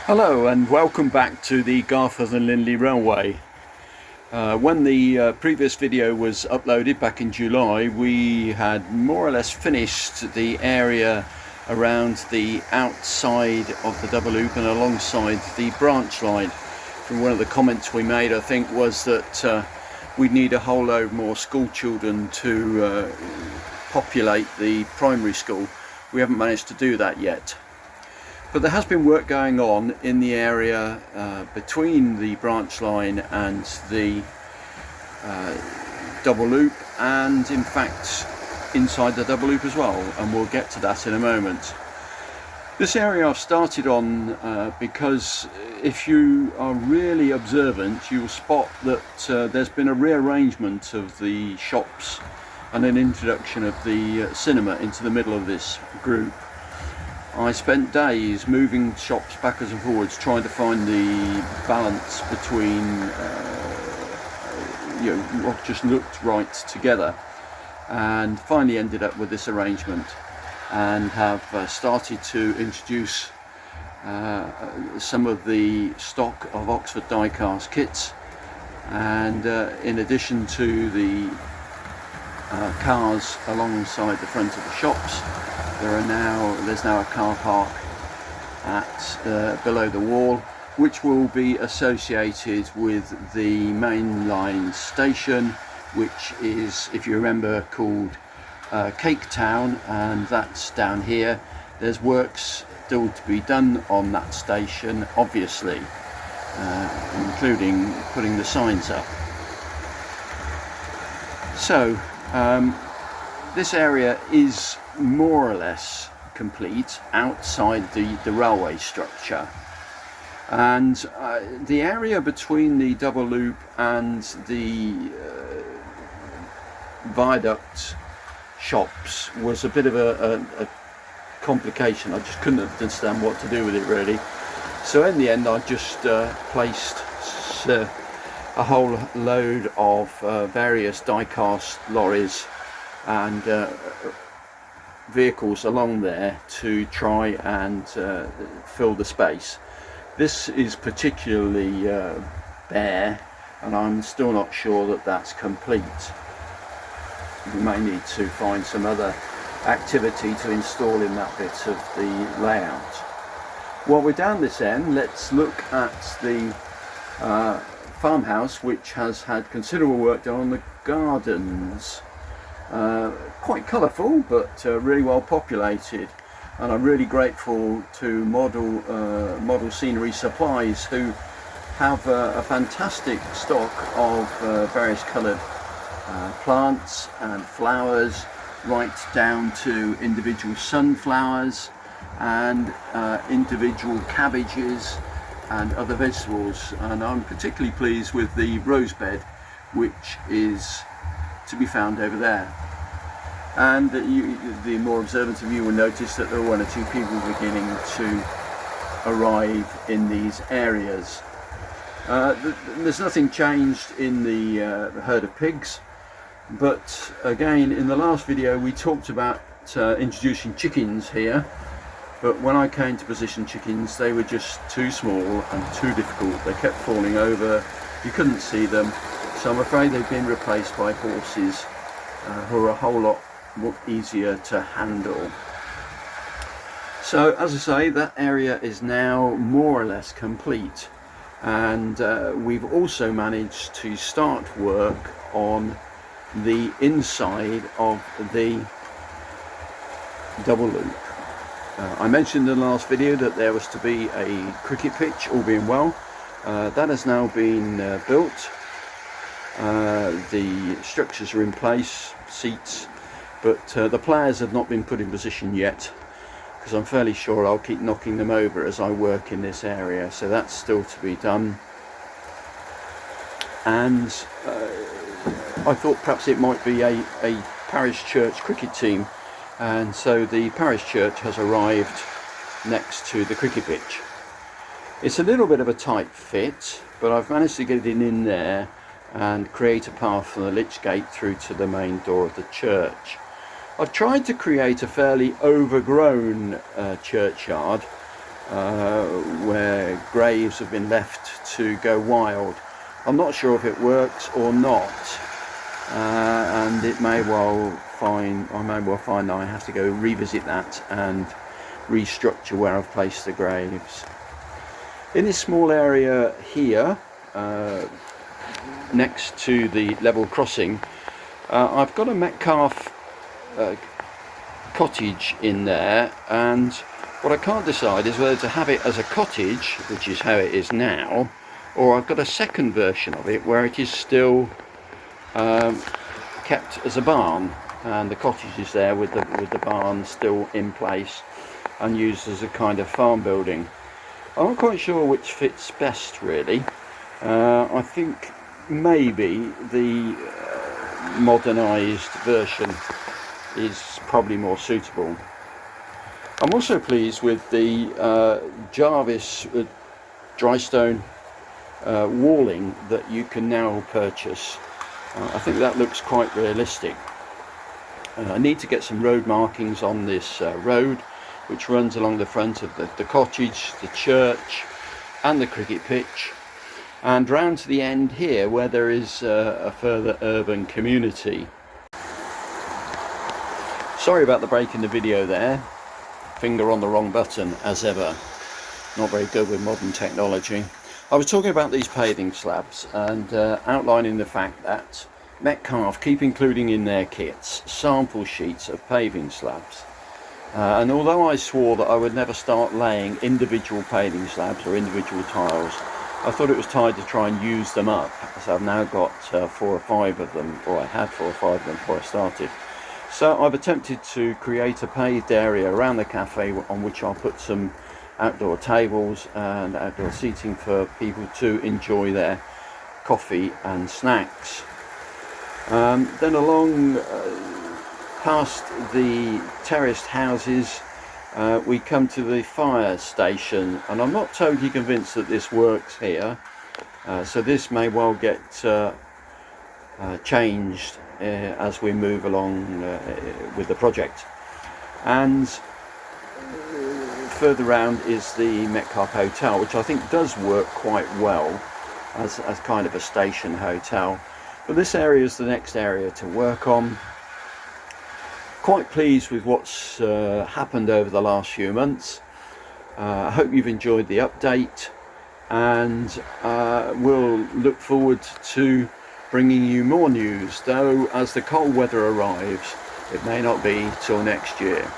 Hello and welcome back to the Garforth and Lindley Railway. When the previous video was uploaded back in July, we had more or less finished the area around the outside of the double loop and alongside the branch line. From one of the comments we made, I think, was that we'd need a whole load more school children to populate the primary school. We haven't managed to do that yet. But there has been work going on in the area between the branch line and the double loop, and in fact inside the double loop as well, and we'll get to that in a moment. This area I've started on because if you are really observant, you'll spot that there's been a rearrangement of the shops and an introduction of the cinema into the middle of this group. I spent days moving shops backwards and forwards trying to find the balance between what just looked right together, and finally ended up with this arrangement, and have started to introduce some of the stock of Oxford die-cast kits, and in addition to the cars alongside the front of the shops, there's now a car park at below the wall, which will be associated with the main line station, which is, if you remember, called Cake Town, and that's down here. There's works still to be done on that station, obviously, including putting the signs up. So this area is more or less complete outside the railway structure, and the area between the double loop and the viaduct shops was a bit of a complication. I just couldn't understand what to do with it really, so in the end I just placed a whole load of various die-cast lorries and vehicles along there to try and fill the space. This is particularly bare, and I'm still not sure that that's complete. We may need to find some other activity to install in that bit of the layout. While we're down this end, let's look at the farmhouse, which has had considerable work done on the gardens. Quite colourful, but really well populated, and I'm really grateful to Model Scenery Supplies, who have a fantastic stock of various coloured plants and flowers, right down to individual sunflowers and individual cabbages and other vegetables, and I'm particularly pleased with the rose bed, which is to be found over there. And the more observant of you will notice that there are one or two people beginning to arrive in these areas. There's nothing changed in the herd of pigs, but again, in the last video we talked about introducing chickens here, but when I came to position chickens, they were just too small and too difficult. They kept falling over, you couldn't see them, so I'm afraid they've been replaced by horses, who are a whole lot easier to handle. So as I say, that area is now more or less complete, and we've also managed to start work on the inside of the double loop. I mentioned in the last video that there was to be a cricket pitch, all being well. That has now been built. The structures are in place, seats, but the players have not been put in position yet, because I'm fairly sure I'll keep knocking them over as I work in this area, so that's still to be done. And I thought perhaps it might be a parish church cricket team, and so the parish church has arrived next to the cricket pitch. It's a little bit of a tight fit, but I've managed to get it in there and create a path from the lich gate through to the main door of the church. I've tried to create a fairly overgrown churchyard, where graves have been left to go wild. I'm not sure if it works or not, and I may well find that I have to go revisit that and restructure where I've placed the graves. In this small area here, next to the level crossing, I've got a Metcalfe cottage in there, and what I can't decide is whether to have it as a cottage, which is how it is now, or I've got a second version of it where it is still kept as a barn, and the cottage is there with the barn still in place and used as a kind of farm building. I'm not quite sure which fits best, really. I think maybe the modernised version is probably more suitable. I'm also pleased with the Jarvis dry stone walling that you can now purchase. I think that looks quite realistic. I need to get some road markings on this road which runs along the front of the cottage, the church and the cricket pitch, and round to the end here where there is a further urban community. Sorry about the break in the video there. Finger on the wrong button as ever. Not very good with modern technology. I was talking about these paving slabs and outlining the fact that Metcalfe keep including in their kits sample sheets of paving slabs. And although I swore that I would never start laying individual paving slabs or individual tiles, I thought it was time to try and use them up. So I've now got 4 or 5 of them, or I had 4 or 5 of them before I started. So I've attempted to create a paved area around the cafe on which I'll put some outdoor tables and outdoor seating for people to enjoy their coffee and snacks. Then along past the terraced houses we come to the fire station, and I'm not totally convinced that this works here, so this may well get changed as we move along with the project. And further round is the Metcalfe Hotel, which I think does work quite well as kind of a station hotel. But this area is the next area to work on. Quite pleased with what's happened over the last few months. I hope you've enjoyed the update, and we'll look forward to bringing you more news, though as the cold weather arrives it may not be till next year.